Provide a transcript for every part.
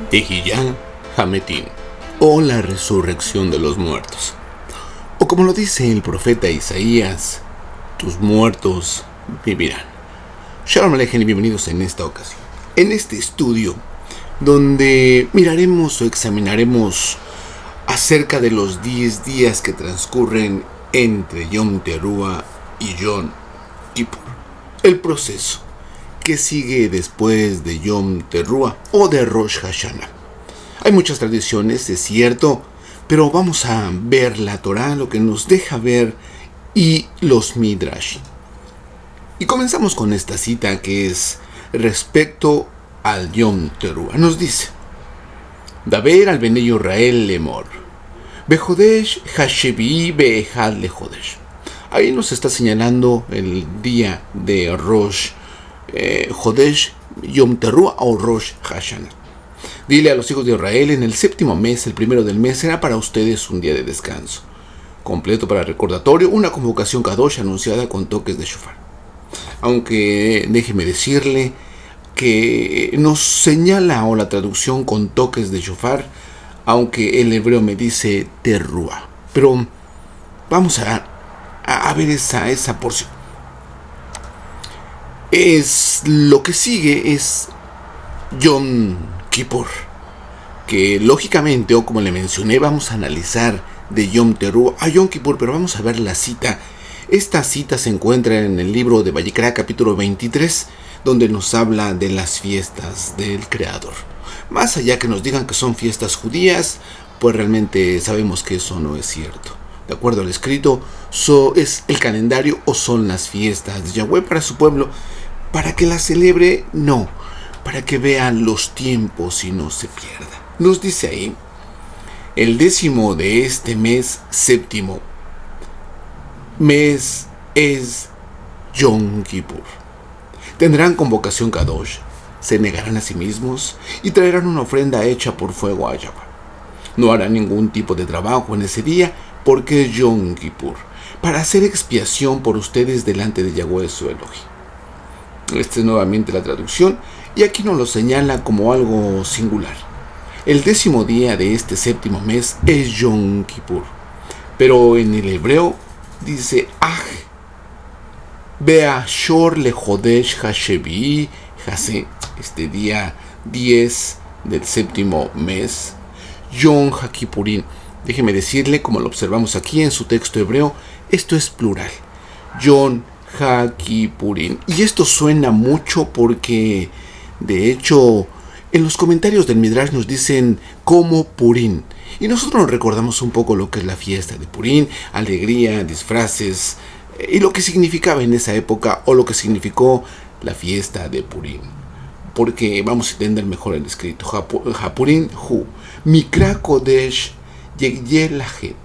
Tehiyah Hametim, o la resurrección de los muertos. O como lo dice el profeta Isaías, tus muertos vivirán. Shalom Aleichem y bienvenidos en esta ocasión, en este estudio, donde miraremos o examinaremos acerca de los 10 días que transcurren entre Yom Teruah y Yom Kippur. El proceso que sigue después de Yom Teruah o de Rosh Hashanah. Hay muchas tradiciones, es cierto, pero vamos a ver la Torá, lo que nos deja ver, y los Midrash. Y comenzamos con esta cita que es respecto al Yom Teruah. Nos dice: Daber al Benei Israel lemor, Bejodesh hashevi'i be'ehad lejodesh. Ahí nos está señalando el día de Rosh Jodesh, Yom Teruah o Rosh Hashanah. Dile a los hijos de Israel: en el séptimo mes, el primero del mes, será para ustedes un día de descanso, completo para recordatorio, una convocación kadosh anunciada con toques de shofar. Aunque déjeme decirle que nos señala o la traducción con toques de shofar, aunque el hebreo me dice Teruah. Pero vamos a ver esa porción. Lo que sigue es Yom Kippur, que lógicamente, o como le mencioné, vamos a analizar de Yom Teruah a Yom Kippur, pero vamos a ver la cita. Esta cita se encuentra en el libro de Vayikra, capítulo 23, donde nos habla de las fiestas del Creador. Más allá que nos digan que son fiestas judías, pues realmente sabemos que eso no es cierto. De acuerdo al escrito, es el calendario o son las fiestas de Yahweh para su pueblo, para que la celebre, no, para que vean los tiempos y no se pierda. Nos dice ahí: el 10º de este mes séptimo mes es Yom Kippur. Tendrán convocación kadosh, se negarán a sí mismos y traerán una ofrenda hecha por fuego a Yahweh. No harán ningún tipo de trabajo en ese día, porque es Yom Kippur, para hacer expiación por ustedes delante de Yahweh su Elohim. Esta es nuevamente la traducción, y aquí nos lo señala como algo singular. El 10º día de este séptimo mes es Yom Kippur, pero en el hebreo dice Beashor lejodesh hashevi'i hase, este día 10 del séptimo mes, Yom HaKippurim. Déjeme decirle, como lo observamos aquí en su texto hebreo, esto es plural, Yom HaKippurim. Y esto suena mucho porque, de hecho, en los comentarios del Midrash nos dicen como Purim. Y nosotros nos recordamos un poco lo que es la fiesta de Purim, alegría, disfraces, y lo que significaba en esa época, o lo que significó la fiesta de Purim. Porque vamos a entender mejor el escrito. Hapurim hu, Mikra Kodesh Yegyelahet.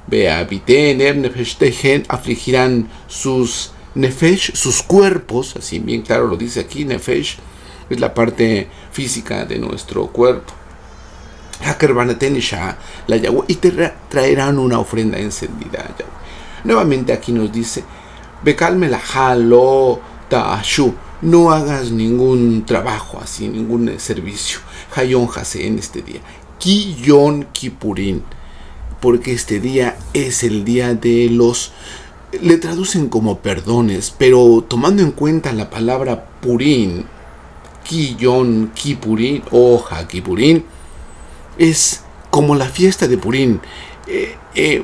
Vea, Biten, Nefesh Tejen, afligirán sus Nefesh, sus cuerpos, así bien claro lo dice aquí. Nefesh es la parte física de nuestro cuerpo. Hakerbanaten Isha, la Yahweh, y te traerán una ofrenda encendida a Yahweh. Nuevamente aquí nos dice: Bekal melajá lo ta'ashu, no hagas ningún trabajo así, ningún servicio. Hayom Hase, en este día. Ki Yom Kippurim, porque este día es el día de los, le traducen como perdones, pero tomando en cuenta la palabra Purim, Ki Yom Kippurim o HaKippurim, es como la fiesta de Purim,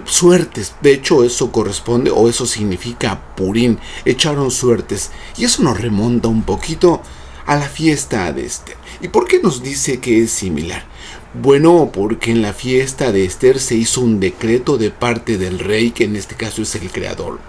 suertes. De hecho, eso corresponde, o eso significa Purim, echaron suertes, y eso nos remonta un poquito a la fiesta de Esther. ¿Y por qué nos dice que es similar? Bueno, porque en la fiesta de Esther se hizo un decreto de parte del rey, que en este caso es el Creador,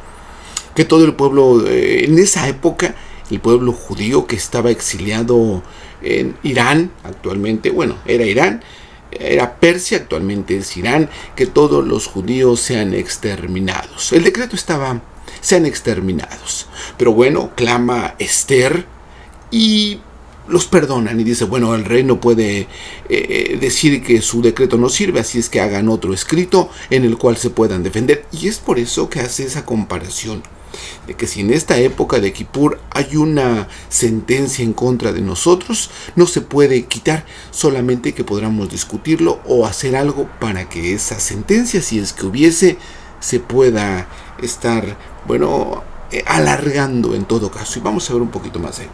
que todo el pueblo, en esa época, el pueblo judío que estaba exiliado en Irán, actualmente, bueno, era Irán, era Persia, actualmente es Irán, que todos los judíos sean exterminados. El decreto estaba: sean exterminados. Pero bueno, clama Esther y los perdonan, y dice: bueno, el rey no puede decir que su decreto no sirve, así es que hagan otro escrito en el cual se puedan defender. Y es por eso que hace esa comparación. de que si en esta época de Kippur hay una sentencia en contra de nosotros, no se puede quitar, solamente que podamos discutirlo o hacer algo para que esa sentencia, si es que hubiese, se pueda estar, alargando en todo caso. Y vamos a ver un poquito más ahí.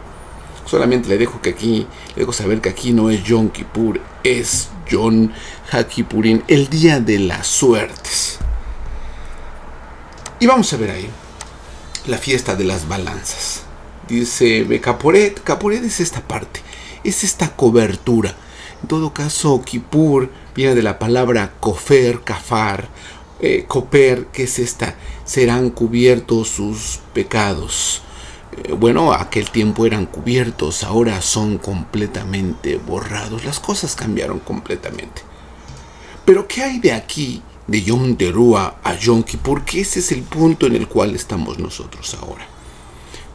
Solamente le dejo saber que aquí no es Yom Kippur, es Yom HaKippurim, el día de las suertes. Y vamos a ver ahí la fiesta de las balanzas. Dice Kaporet es esta parte, es esta cobertura. En todo caso, Kippur viene de la palabra kofer, kafar, koper, que es esta, serán cubiertos sus pecados. Aquel tiempo eran cubiertos, ahora son completamente borrados. Las cosas cambiaron completamente. Pero ¿qué hay de aquí, de Yom Teruah a Yom Kippur? Que ese es el punto en el cual estamos nosotros ahora.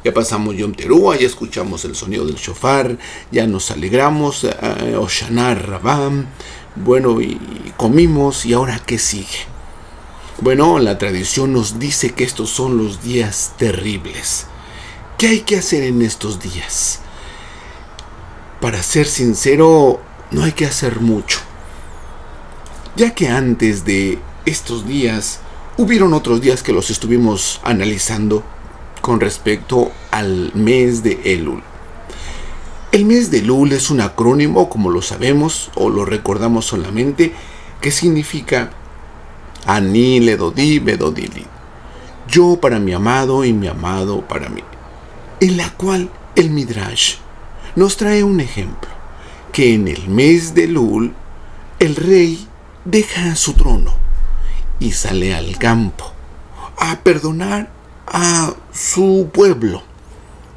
Ya pasamos Yom Teruah, ya escuchamos el sonido del shofar, ya nos alegramos, Hoshana Rabam, y comimos, y ahora ¿qué sigue? La tradición nos dice que estos son los días terribles. ¿Qué hay que hacer en estos días? Para ser sincero, no hay que hacer mucho, ya que antes de estos días hubieron otros días que los estuvimos analizando con respecto al mes de Elul. El mes de Elul es un acrónimo, como lo sabemos o lo recordamos solamente, que significa Ani Ledodi Bedodili, yo para mi amado y mi amado para mí. En la cual el Midrash nos trae un ejemplo, que en el mes de Elul el rey deja su trono y sale al campo a perdonar a su pueblo.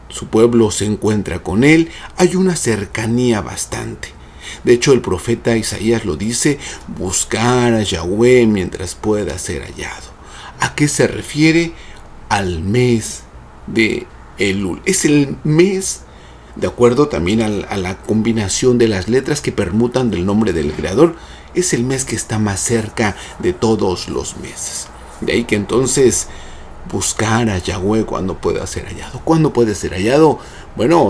Su pueblo se encuentra con él, hay una cercanía bastante. De hecho, el profeta Isaías lo dice, buscar a Yahweh mientras pueda ser hallado. ¿A qué se refiere? Al mes de Elul. Es el mes, de acuerdo también a la combinación de las letras que permutan del nombre del Creador, es el mes que está más cerca de todos los meses. De ahí que entonces buscar a Yahweh cuando pueda ser hallado. ¿Cuándo puede ser hallado?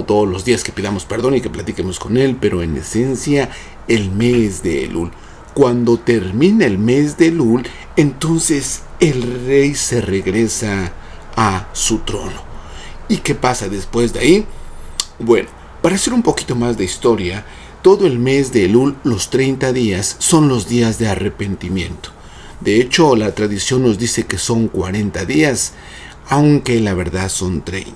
Todos los días que pidamos perdón y que platiquemos con Él, pero en esencia el mes de Elul. Cuando termina el mes de Elul, entonces el rey se regresa a su trono. ¿Y qué pasa después de ahí? Para hacer un poquito más de historia, todo el mes de Elul, los 30 días, son los días de arrepentimiento. De hecho, la tradición nos dice que son 40 días, aunque la verdad son 30.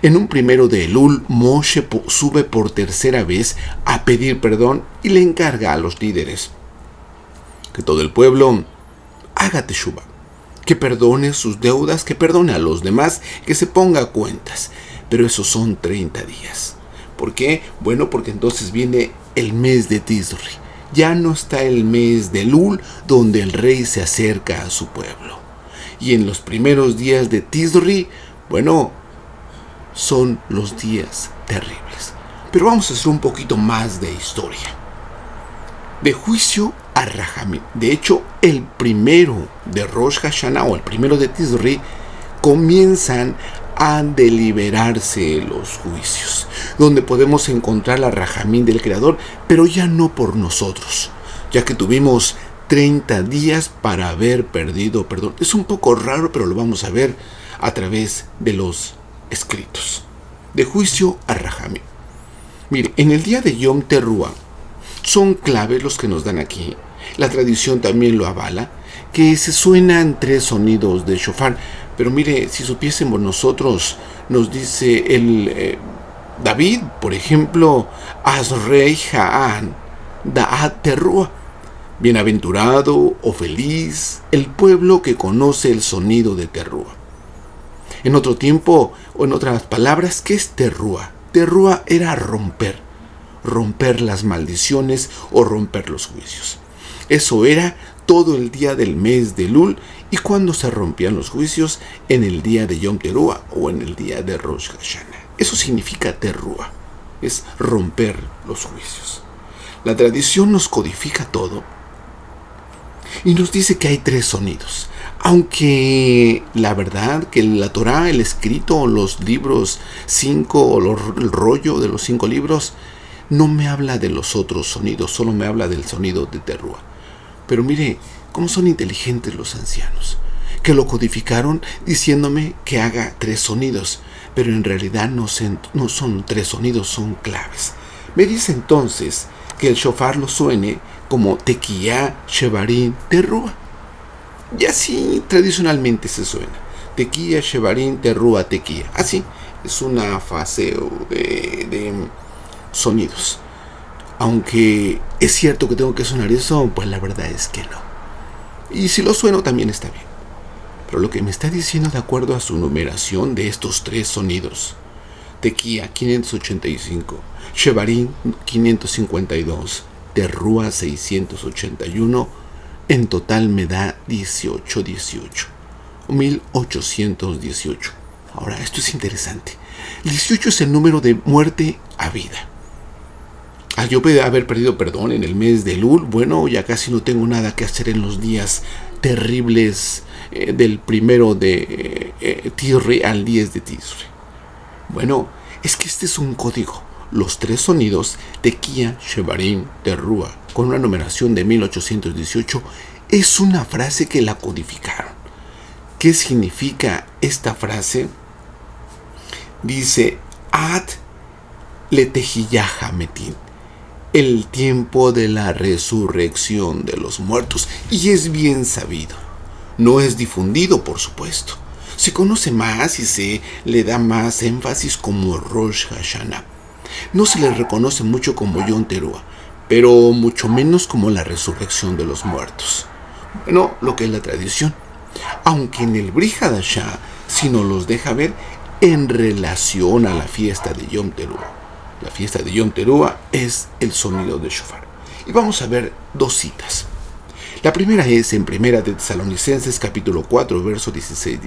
En un primero de Elul, Moshe sube por tercera vez a pedir perdón y le encarga a los líderes que todo el pueblo haga teshuvá, que perdone sus deudas, que perdone a los demás, que se ponga a cuentas. Pero esos son 30 días. ¿Por qué? Porque entonces viene el mes de Tisri. Ya no está el mes de Elul, donde el rey se acerca a su pueblo. Y en los primeros días de Tisri, son los días terribles. Pero vamos a hacer un poquito más de historia. De juicio a Rajamim. De hecho, el primero de Rosh Hashanah o el primero de Tisri comienzan a deliberarse los juicios, donde podemos encontrar la Rajamim del Creador, pero ya no por nosotros, ya que tuvimos 30 días para haber perdido perdón. Es un poco raro, pero lo vamos a ver a través de los escritos. De juicio a Rajamim. Mire, en el día de Yom Teruah son claves los que nos dan aquí. La tradición también lo avala, que se suenan 3 sonidos de shofar. Pero mire, si supiésemos nosotros, nos dice el David, por ejemplo, Asrei Ha'an Da'at Teruah, bienaventurado o feliz el pueblo que conoce el sonido de Teruah. En otro tiempo, o en otras palabras, ¿qué es Teruah? Teruah era romper las maldiciones o romper los juicios. Eso era todo el día del mes de Elul, y cuando se rompían los juicios, en el día de Yom Teruah o en el día de Rosh Hashanah. Eso significa Teruah, es romper los juicios. La tradición nos codifica todo y nos dice que hay 3 sonidos. Aunque la verdad que la Torá, el escrito, los libros 5 o el rollo de los 5 libros, no me habla de los otros sonidos, solo me habla del sonido de Terúa. Pero mire cómo son inteligentes los ancianos, que lo codificaron diciéndome que haga 3 sonidos, pero en realidad no son 3 sonidos, son claves. Me dice entonces que el shofar lo suene como tequía, shevarín, terúa. Y así tradicionalmente se suena. Tequía, shevarín, terúa, tequía. Así es una fase de sonidos. Aunque es cierto que tengo que sonar eso, pues la verdad es que no. Y si lo sueno también está bien. Pero lo que me está diciendo de acuerdo a su numeración de estos 3 sonidos. Tequía 585, shevarín 552, terúa 681. En total me da 1818. Ahora, esto es interesante. 18 es el número de muerte a vida. Al yo haber perdido perdón en el mes de Elul, bueno, ya casi no tengo nada que hacer en los días terribles del 1 de Tisri al 10 de Tisri. Bueno, es que este es un código. Los 3 sonidos, tequía, shevarín, terúa, con una numeración de 1818, es una frase que la codificaron. ¿Qué significa esta frase? Dice, Ad letejiyahametin, el tiempo de la resurrección de los muertos. Y es bien sabido. No es difundido, por supuesto. Se conoce más y se le da más énfasis como Rosh Hashanah. No se le reconoce mucho como Yom Terúa, pero mucho menos como la resurrección de los muertos. Bueno, lo que es la tradición. Aunque en el Brit Hadashah sí nos los deja ver en relación a la fiesta de Yom Terúa. La fiesta de Yom Terúa es el sonido del shofar. Y vamos a ver 2 citas. La primera es en Primera de Tesalonicenses capítulo 4, verso 16-17.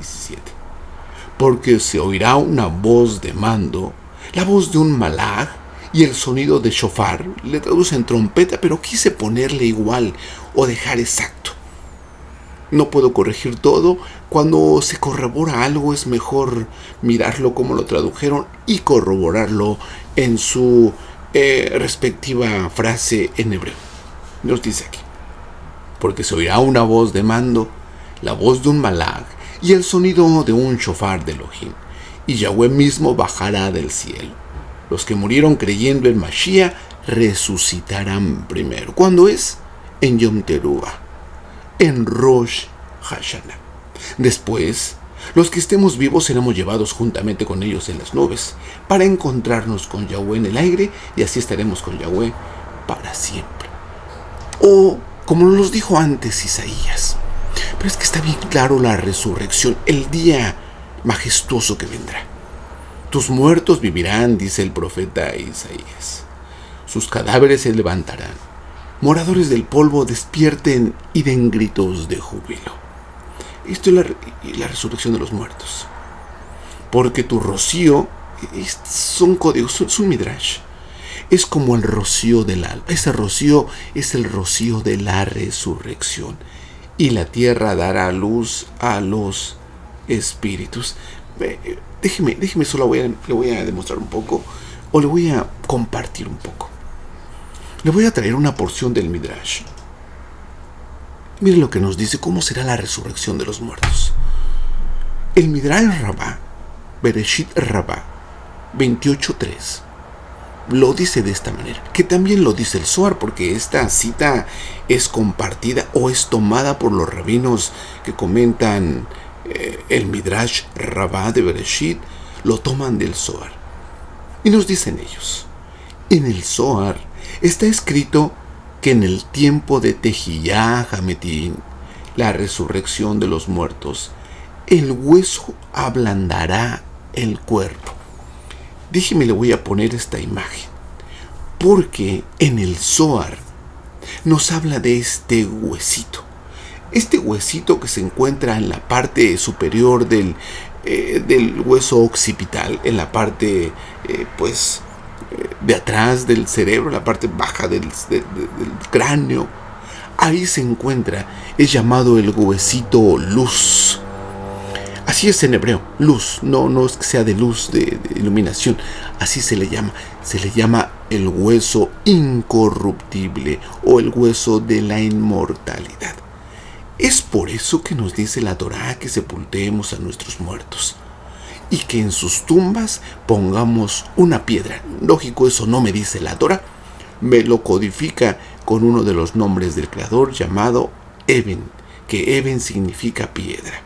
Porque se oirá una voz de mando, la voz de un malaj, y el sonido de shofar, le traduce en trompeta, pero quise ponerle igual o dejar exacto. No puedo corregir todo. Cuando se corrobora algo es mejor mirarlo como lo tradujeron y corroborarlo en su respectiva frase en hebreo. Nos dice aquí, porque se oirá una voz de mando, la voz de un malaj y el sonido de un shofar de Elohim, y Yahweh mismo bajará del cielo. Los que murieron creyendo en Mashiach resucitarán primero. ¿Cuándo es? En Yom Terúa, en Rosh Hashanah. Después, los que estemos vivos seremos llevados juntamente con ellos en las nubes para encontrarnos con Yahweh en el aire, y así estaremos con Yahweh para siempre. O, como nos dijo antes Isaías, pero es que está bien claro la resurrección, el día majestuoso que vendrá. Tus muertos vivirán, dice el profeta Isaías. Sus cadáveres se levantarán. Moradores del polvo despierten y den gritos de júbilo. Esto es la resurrección de los muertos. Porque tu rocío, son códigos, es un midrash. Es como el rocío del alba. Ese rocío es el rocío de la resurrección. Y la tierra dará luz a los espíritus. Déjeme, solo le voy a demostrar un poco, o le voy a compartir un poco. Le voy a traer una porción del Midrash. Mire lo que nos dice, cómo será la resurrección de los muertos. El Midrash Rabbah, Bereshit Rabbah 28.3, lo dice de esta manera, que también lo dice el Zohar, porque esta cita es compartida o es tomada por los rabinos que comentan el Midrash Rabbah de Bereshit, lo toman del Zohar. Y nos dicen ellos, en el Zohar está escrito que en el tiempo de Tejiyah Hametin, la resurrección de los muertos, el hueso ablandará el cuerpo. Déjeme, le voy a poner esta imagen, porque en el Zohar nos habla de este huesito. Este huesito que se encuentra en la parte superior del hueso occipital, en la parte de atrás del cerebro, la parte baja del cráneo. ahí se encuentra, es llamado el huesito luz. Así es en hebreo, luz, no es que sea de luz, de iluminación, así se le llama el hueso incorruptible o el hueso de la inmortalidad. Es por eso que nos dice la Torá que sepultemos a nuestros muertos y que en sus tumbas pongamos una piedra. Lógico, eso no me dice la Torá, me lo codifica con uno de los nombres del Creador llamado Eben, que Eben significa piedra.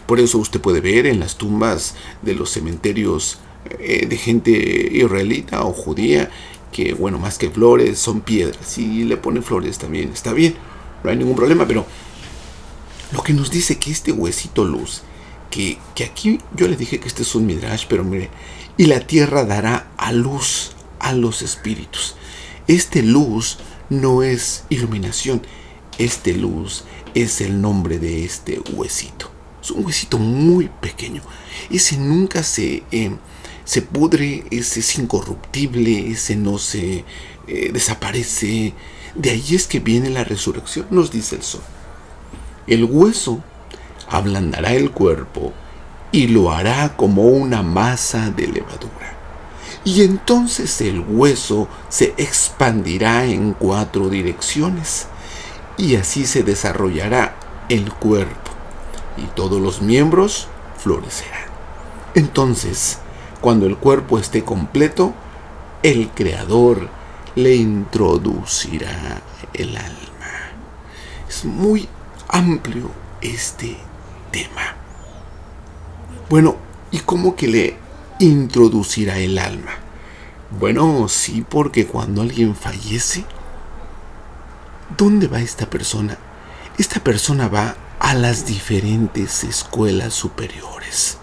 Por eso usted puede ver en las tumbas de los cementerios de gente israelita o judía que, bueno, más que flores son piedras. Si le ponen flores también está bien, no hay ningún problema, pero lo que nos dice que este huesito luz, que aquí yo le dije que este es un midrash, pero mire, y la tierra dará a luz a los espíritus. Este luz no es iluminación, este luz es el nombre de este huesito. Es un huesito muy pequeño. Ese nunca se pudre, ese es incorruptible, ese no se desaparece. De ahí es que viene la resurrección, nos dice el Zohar. El hueso ablandará el cuerpo y lo hará como una masa de levadura. Y entonces el hueso se expandirá en 4 direcciones y así se desarrollará el cuerpo y todos los miembros florecerán. Entonces, cuando el cuerpo esté completo, el Creador le introducirá el alma. Es muy amplio este tema. Bueno, ¿y cómo que le introducirá el alma? Bueno, sí, porque cuando alguien fallece, ¿dónde va esta persona? Esta persona va a las diferentes escuelas superiores.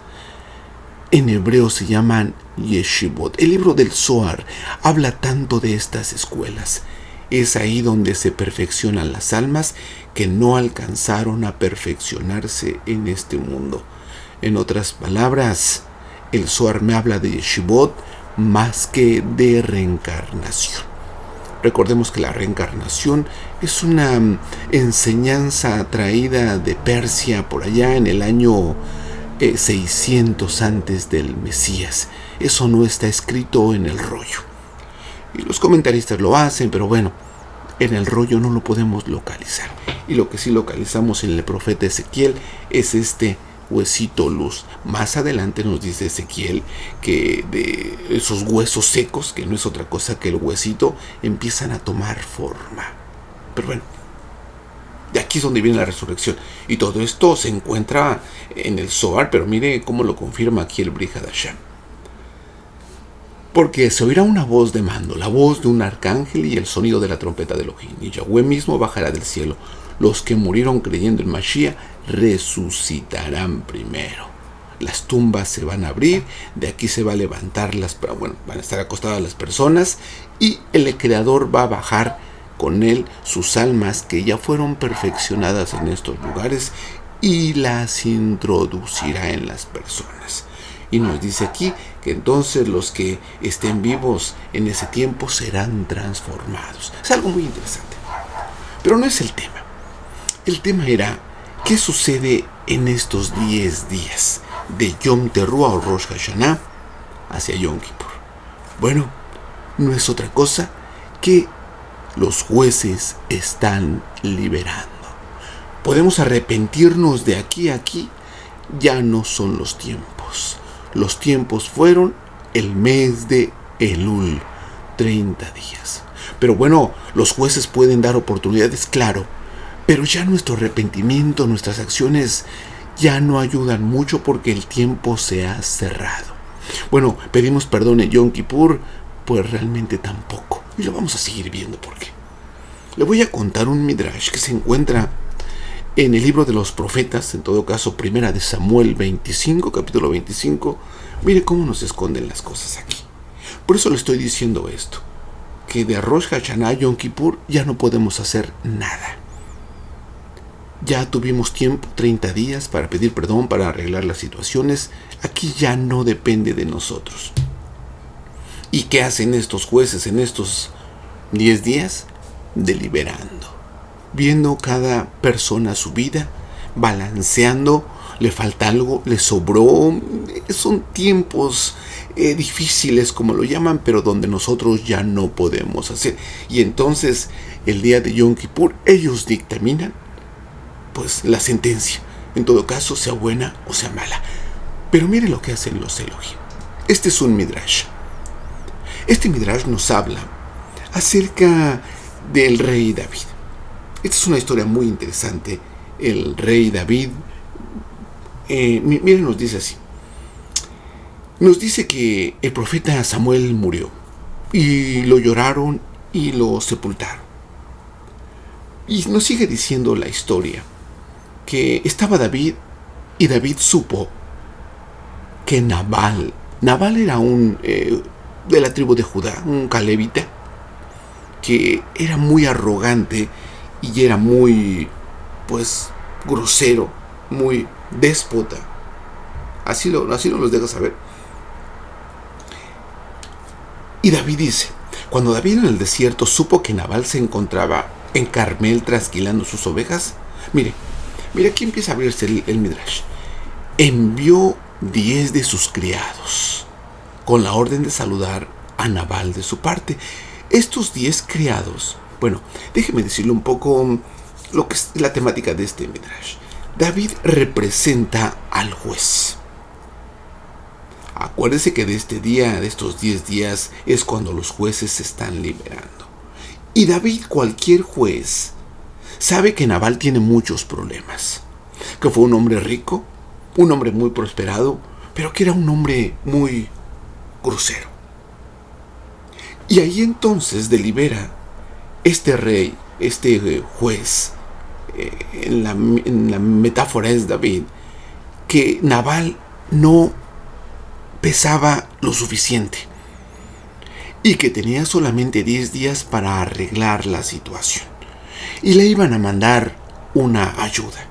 En hebreo se llaman yeshivot. El libro del Zohar habla tanto de estas escuelas. Es ahí donde se perfeccionan las almas que no alcanzaron a perfeccionarse en este mundo. En otras palabras, el Zohar me habla de yeshivot más que de reencarnación. Recordemos que la reencarnación es una enseñanza traída de Persia por allá en el año 600 antes del Mesías. Eso no está escrito en el rollo. Y los comentaristas lo hacen, pero bueno, en el rollo no lo podemos localizar. Y lo que sí localizamos en el profeta Ezequiel es este huesito luz. Más adelante nos dice Ezequiel que de esos huesos secos, que no es otra cosa que el huesito, empiezan a tomar forma. Pero bueno, de aquí es donde viene la resurrección. Y todo esto se encuentra en el Zohar, pero mire cómo lo confirma aquí el Brit Hadashah. Porque se oirá una voz de mando, la voz de un arcángel y el sonido de la trompeta de Elohim. Y Yahweh mismo bajará del cielo. Los que murieron creyendo en Mashiach resucitarán primero. Las tumbas se van a abrir, de aquí se va a levantar van a estar acostadas las personas y el Creador va a bajar con él sus almas que ya fueron perfeccionadas en estos lugares y las introducirá en las personas. Y nos dice aquí que entonces los que estén vivos en ese tiempo serán transformados. Es algo muy interesante. Pero no es el tema. El tema era, ¿qué sucede en estos 10 días de Yom Teruah o Rosh Hashanah hacia Yom Kippur? Bueno, no es otra cosa que los jueces están liberando. Podemos arrepentirnos de aquí a aquí, ya no son los tiempos. Los tiempos fueron el mes de Elul, 30 días. Pero bueno, los jueces pueden dar oportunidades, claro, pero ya nuestro arrepentimiento, nuestras acciones ya no ayudan mucho porque el tiempo se ha cerrado. Bueno, pedimos perdón en Yom Kippur, pues realmente tampoco. Y lo vamos a seguir viendo por qué. Le voy a contar un midrash que se encuentra en el libro de los profetas, en todo caso, primera de Samuel 25, capítulo 25. Mire cómo nos esconden las cosas aquí. Por eso le estoy diciendo esto, que de Rosh Hashanah a Yom Kippur ya no podemos hacer nada. Ya tuvimos tiempo, 30 días, para pedir perdón, para arreglar las situaciones. Aquí ya no depende de nosotros. ¿Y qué hacen estos jueces en estos 10 días? Deliberando. viendo cada persona su vida, balanceando, le falta algo, le sobró. Son tiempos difíciles, como lo llaman, pero donde nosotros ya no podemos hacer. Y entonces, el día de Yom Kippur, ellos dictaminan, pues, la sentencia. En todo caso, sea buena o sea mala. Pero mire lo que hacen los Elohim. Este es un Midrash. Este Midrash nos habla acerca del rey David. Esta es una historia muy interesante. El rey David, miren, nos dice así. Nos dice que el profeta Samuel murió y lo lloraron y lo sepultaron. Y nos sigue diciendo la historia que estaba David y David supo que Nabal era un de la tribu de Judá, un calebita, que era muy arrogante y era muy, pues, grosero, muy déspota. Así nos los deja saber. Y David dice, cuando David en el desierto supo que Nabal se encontraba en Carmel trasquilando sus ovejas, mire, aquí empieza a abrirse el Midrash. Envió 10 de sus criados con la orden de saludar a Nabal de su parte. Estos 10 criados, bueno, déjeme decirle un poco lo que es la temática de este Midrash. David representa al juez. Acuérdese que de este día, de estos 10 días, es cuando los jueces se están liberando. Y David, cualquier juez, sabe que Nabal tiene muchos problemas. Que fue un hombre rico, un hombre muy prosperado, pero que era un hombre muy grosero. Y ahí entonces delibera este rey, este juez, en la metáfora es David, que Nabal no pesaba lo suficiente y que tenía solamente 10 días para arreglar la situación y le iban a mandar una ayuda.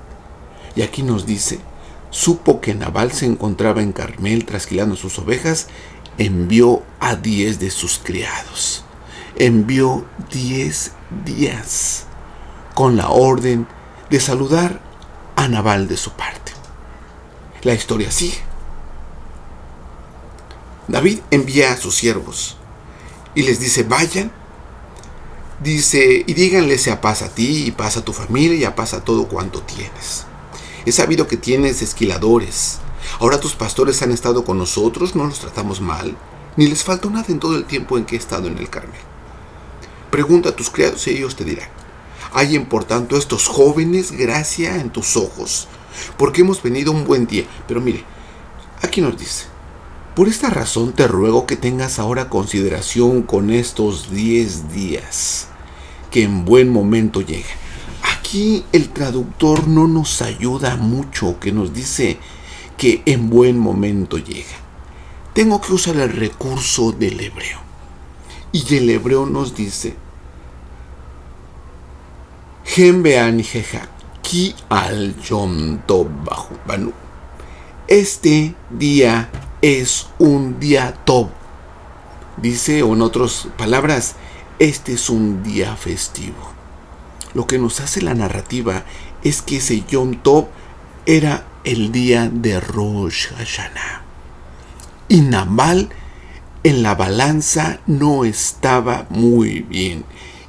Y aquí nos dice, supo que Nabal se encontraba en Carmel trasquilando sus ovejas, envió a 10 de sus criados. Envió 10 días con la orden de saludar a Nabal de su parte. La historia sigue. David envía a sus siervos y les dice, vayan, dice, y díganle sea paz a ti y paz a tu familia y a paz a todo cuanto tienes. He sabido que tienes esquiladores. Ahora tus pastores han estado con nosotros, no los tratamos mal, ni les faltó nada en todo el tiempo en que he estado en el Carmel. Pregunta a tus criados y ellos te dirán, hay en por tanto estos jóvenes gracia en tus ojos, porque hemos venido un buen día. Pero mire, aquí nos dice, por esta razón te ruego que tengas ahora consideración con estos 10 días, que en buen momento llegan. Aquí el traductor no nos ayuda mucho, que nos dice que en buen momento llega. Tengo que usar el recurso del hebreo. Y el hebreo nos dice, Hem be'an jeja, ki al yom tov banu. Este día es un día tov. Dice, o en otras palabras, este es un día festivo. Lo que nos hace la narrativa es que ese Yom Tov era el día de Rosh Hashanah. Y Nabal en la balanza no estaba muy bien.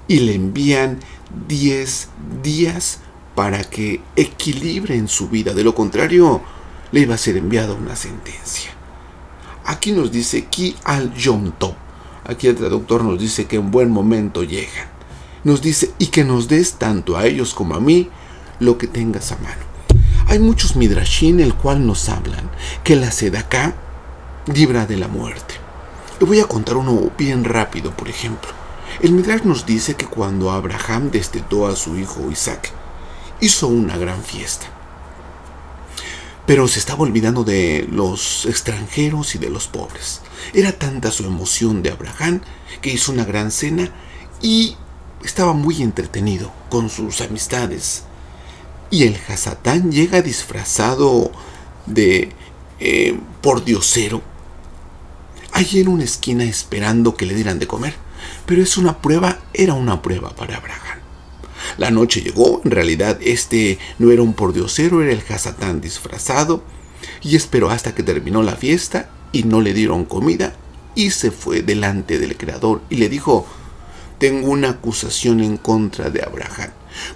Y le envían 10 días para que equilibre en su vida. De lo contrario, le iba a ser enviada una sentencia. Aquí nos dice Ki al Yom Tov. Aquí el traductor nos dice que en buen momento llegan. Nos dice, y que nos des tanto a ellos como a mí lo que tengas a mano. Hay muchos midrashim el cual nos hablan que la sedaká libra de la muerte. Le voy a contar uno bien rápido, por ejemplo. El midrash nos dice que cuando Abraham destetó a su hijo Isaac, hizo una gran fiesta. Pero se estaba olvidando de los extranjeros y de los pobres. Era tanta su emoción de Abraham que hizo una gran cena y estaba muy entretenido con sus amistades. Y el Hasatán llega disfrazado de pordiosero, allí en una esquina esperando que le dieran de comer. Pero era una prueba para Abraham. La noche llegó, en realidad este no era un pordiosero, era el Hasatán disfrazado, y esperó hasta que terminó la fiesta y no le dieron comida, y se fue delante del Creador y le dijo: tengo una acusación en contra de Abraham,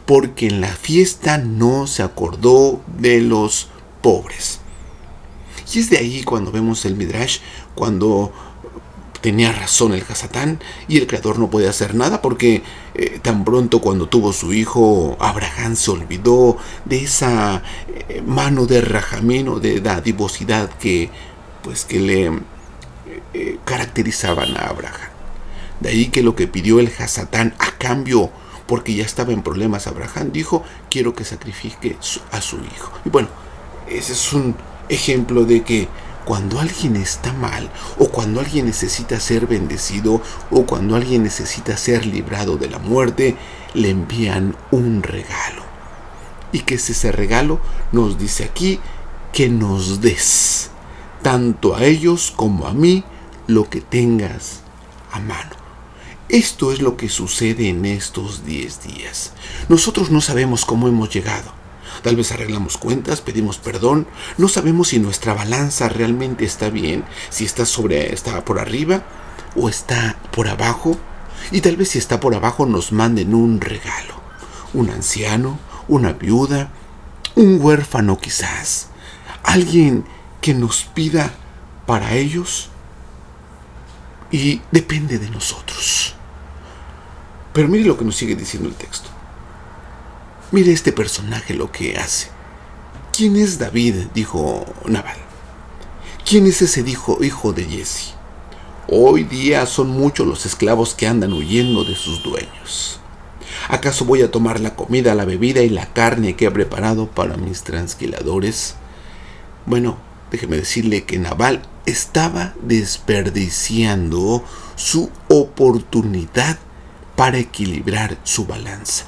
porque en la fiesta no se acordó de los pobres. Y es de ahí cuando vemos el Midrash, cuando tenía razón el Hasatán y el Creador no podía hacer nada, porque tan pronto cuando tuvo su hijo, Abraham se olvidó de esa mano de rajamín, de dadivosidad que le caracterizaban a Abraham. De ahí que lo que pidió el Hasatán a cambio, porque ya estaba en problemas Abraham, dijo: quiero que sacrifique a su hijo. Y bueno, ese es un ejemplo de que cuando alguien está mal, o cuando alguien necesita ser bendecido, o cuando alguien necesita ser librado de la muerte, le envían un regalo. Y que es ese regalo, nos dice aquí, que nos des, tanto a ellos como a mí, lo que tengas a mano. Esto es lo que sucede en estos 10 días. Nosotros no sabemos cómo hemos llegado. Tal vez arreglamos cuentas, pedimos perdón, no sabemos si nuestra balanza realmente está bien, si está por arriba o está por abajo. Y tal vez si está por abajo nos manden un regalo. Un anciano, una viuda, un huérfano quizás. Alguien que nos pida para ellos. Y depende de nosotros. Pero mire lo que nos sigue diciendo el texto. Mire este personaje lo que hace. ¿Quién es David?, dijo Nabal. ¿Quién es ese hijo de Jesse? Hoy día son muchos los esclavos que andan huyendo de sus dueños. ¿Acaso voy a tomar la comida, la bebida y la carne que he preparado para mis transquiladores? Bueno, déjeme decirle que Nabal estaba desperdiciando su oportunidad para equilibrar su balanza.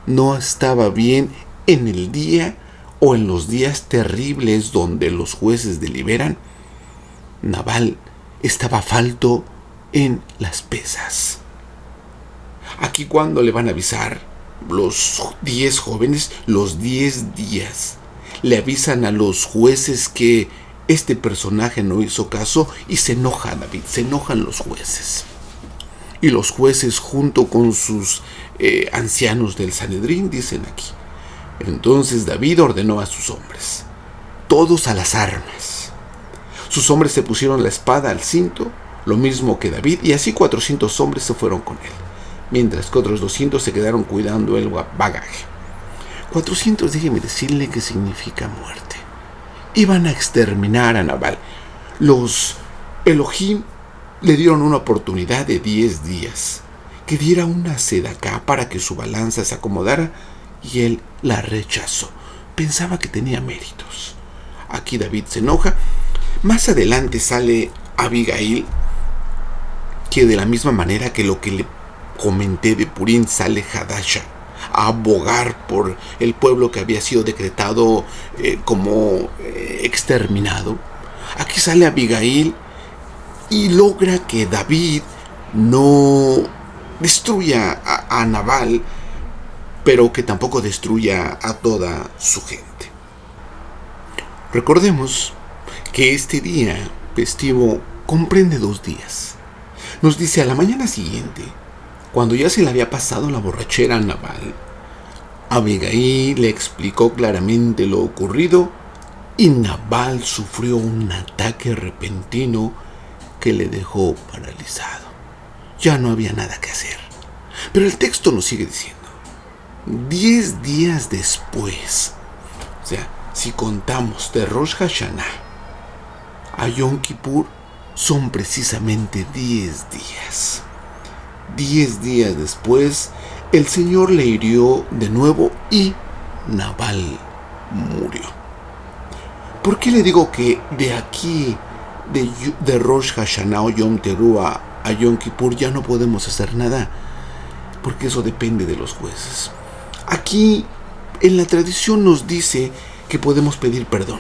No estaba bien en el día o en los días terribles donde los jueces deliberan. Nabal estaba falto en las pesas. Aquí cuando le van a avisar los 10 jóvenes, los 10 días, le avisan a los jueces que este personaje no hizo caso y se enoja David, se enojan los jueces. Y los jueces junto con sus ancianos del Sanedrín dicen aquí: entonces David ordenó a sus hombres, todos a las armas. Sus hombres se pusieron la espada al cinto, lo mismo que David, y así 400 hombres se fueron con él, mientras que otros 200 se quedaron cuidando el bagaje. 400, déjeme decirle que significa muerte. Iban a exterminar a Nabal. Los Elohim le dieron una oportunidad de 10 días, que diera una sedacá para que su balanza se acomodara, y él la rechazó. Pensaba que tenía méritos. Aquí David se enoja. Más adelante sale Abigail, que de la misma manera que lo que le comenté de Purín, sale Hadasha a abogar por el pueblo que había sido decretado como exterminado. Aquí sale Abigail y logra que David no destruya a Nabal, pero que tampoco destruya a toda su gente. Recordemos que este día festivo comprende 2 días. Nos dice: a la mañana siguiente, cuando ya se le había pasado la borrachera a Nabal, Abigail le explicó claramente lo ocurrido y Nabal sufrió un ataque repentino que le dejó paralizado. Ya no había nada que hacer. Pero el texto nos sigue diciendo: 10 días después, o sea, si contamos de Rosh Hashanah a Yom Kippur, son precisamente 10 días. 10 días después, el Señor le hirió de nuevo y Nabal murió. ¿Por qué le digo que de aquí, de Rosh Hashanah o Yom Teruah a Yom Kippur, ya no podemos hacer nada? Porque eso depende de los jueces. Aquí, en la tradición nos dice que podemos pedir perdón,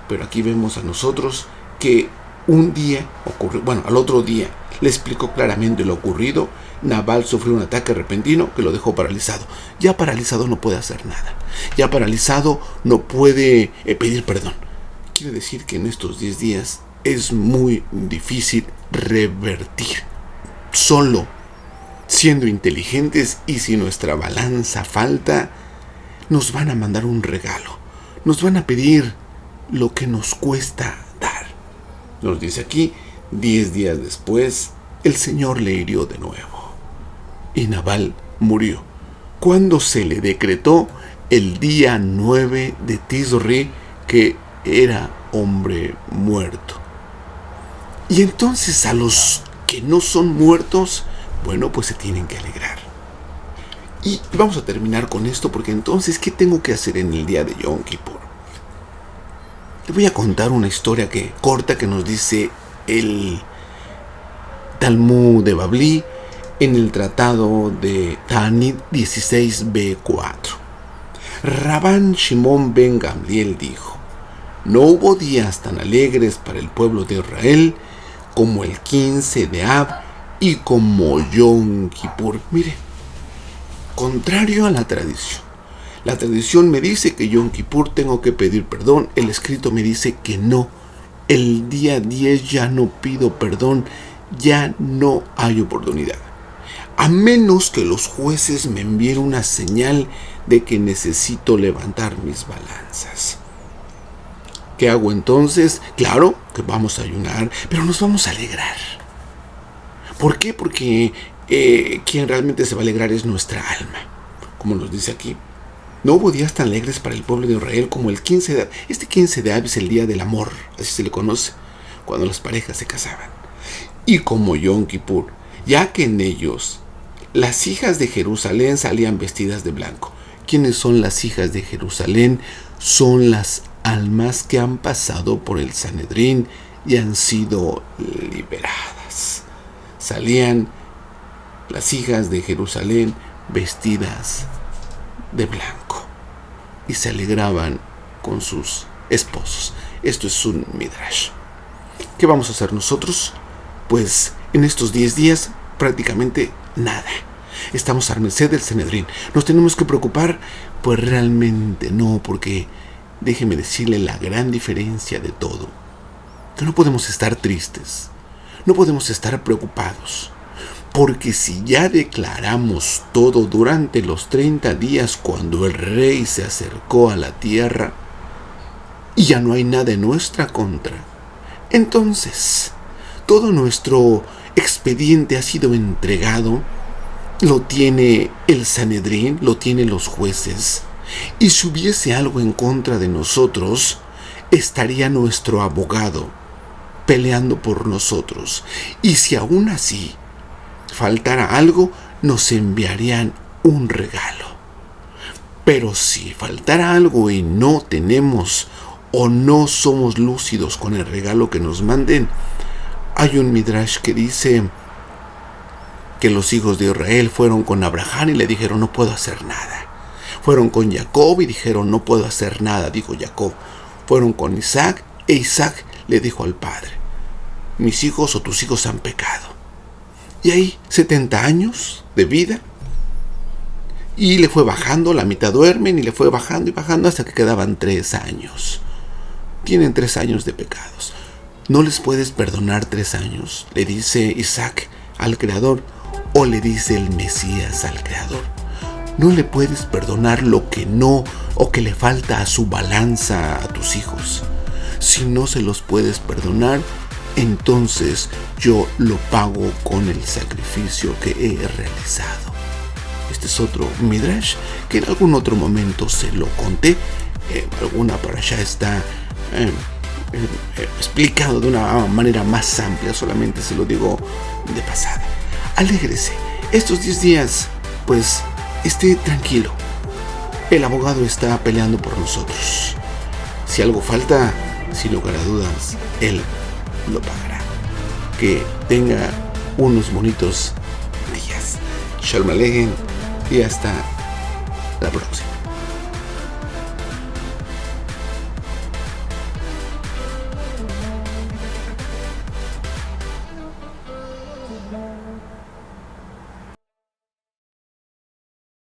pero aquí vemos a nosotros que un día ocurrió, al otro día le explicó claramente lo ocurrido Nabal sufrió un ataque repentino que lo dejó paralizado. Ya paralizado no puede hacer nada. Ya paralizado no puede pedir perdón. Quiere decir que en estos 10 días es muy difícil revertir. Solo siendo inteligentes, y si nuestra balanza falta, nos van a mandar un regalo. Nos van a pedir lo que nos cuesta dar. Nos dice aquí, 10 días después, el Señor le hirió de nuevo. Y Nabal murió, cuando se le decretó el día 9 de Tisri, que era hombre muerto. Y entonces a los que no son muertos, bueno, pues se tienen que alegrar. Y vamos a terminar con esto, porque entonces, ¿qué tengo que hacer en el día de Yom Kippur? Le voy a contar una historia corta que nos dice el Talmud de Bavli en el tratado de Ta'anit 16b4. Rabban Shimon ben Gamliel dijo: no hubo días tan alegres para el pueblo de Israel como el 15 de Ab y como Yom Kippur. Mire, contrario a la tradición. La tradición me dice que Yom Kippur tengo que pedir perdón. El escrito me dice que no. El día 10 ya no pido perdón. Ya no hay oportunidad. A menos que los jueces me envíen una señal de que necesito levantar mis balanzas. ¿Qué hago entonces? Claro que vamos a ayunar, pero nos vamos a alegrar. ¿Por qué? Porque quien realmente se va a alegrar es nuestra alma. Como nos dice aquí, no hubo días tan alegres para el pueblo de Israel como el 15 de Ab. Este 15 de Ab es el día del amor, así se le conoce, cuando las parejas se casaban. Y como Yom Kippur, ya que en ellos las hijas de Jerusalén salían vestidas de blanco. ¿Quiénes son las hijas de Jerusalén? Son las almas que han pasado por el Sanedrín y han sido liberadas. Salían las hijas de Jerusalén vestidas de blanco y se alegraban con sus esposos. Esto es un midrash. ¿Qué vamos a hacer nosotros? Pues en estos 10 días prácticamente nada. Estamos a merced del Sanedrín. ¿Nos tenemos que preocupar? Pues realmente no, porque déjeme decirle la gran diferencia de todo. Que no podemos estar tristes, no podemos estar preocupados, porque si ya declaramos todo durante los 30 días cuando el rey se acercó a la tierra y ya no hay nada en nuestra contra, entonces todo nuestro expediente ha sido entregado, lo tiene el Sanedrín, lo tienen los jueces, y si hubiese algo en contra de nosotros, estaría nuestro abogado peleando por nosotros, y si aún así faltara algo, nos enviarían un regalo. Pero si faltara algo y no tenemos o no somos lúcidos con el regalo que nos manden, hay un midrash que dice que los hijos de Israel fueron con Abraham y le dijeron: no puedo hacer nada. Fueron con Jacob y dijeron: no puedo hacer nada, dijo Jacob. Fueron con Isaac e Isaac le dijo al padre: mis hijos o tus hijos han pecado. Y ahí 70 años de vida, y le fue bajando, la mitad duermen y le fue bajando y bajando hasta que quedaban 3 años. Tienen 3 años de pecados. ¿No les puedes perdonar 3 años? Le dice Isaac al Creador, o le dice el Mesías al Creador. No le puedes perdonar lo que no o que le falta a su balanza a tus hijos. Si no se los puedes perdonar, entonces yo lo pago con el sacrificio que he realizado. Este es otro midrash que en algún otro momento se lo conté. Alguna parashá está explicado de una manera más amplia, solamente se lo digo de pasada. Alégrese, estos 10 días, pues esté tranquilo. El abogado está peleando por nosotros. Si algo falta, sin lugar a dudas, él lo pagará. Que tenga unos bonitos días. Shalom Aleichem y hasta la próxima.